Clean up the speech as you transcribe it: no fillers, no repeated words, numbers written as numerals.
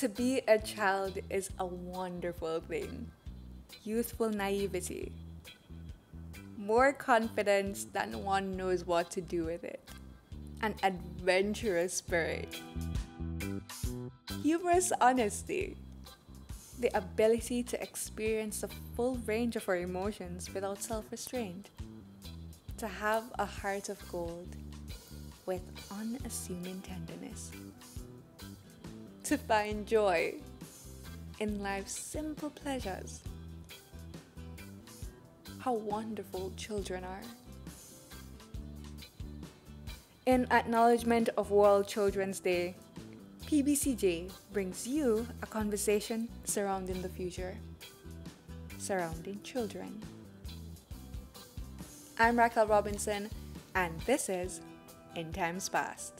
To be a child is a wonderful thing. Youthful naivety. More confidence than one knows what to do with it. An adventurous spirit. Humorous honesty. The ability to experience the full range of our emotions without self-restraint. To have a heart of gold with unassuming tenderness. To find joy in life's simple pleasures. How wonderful children are. In acknowledgement of World Children's Day, PBCJ brings you a conversation surrounding the future, surrounding children. I'm Raquel Robinson, and this is In Times Past.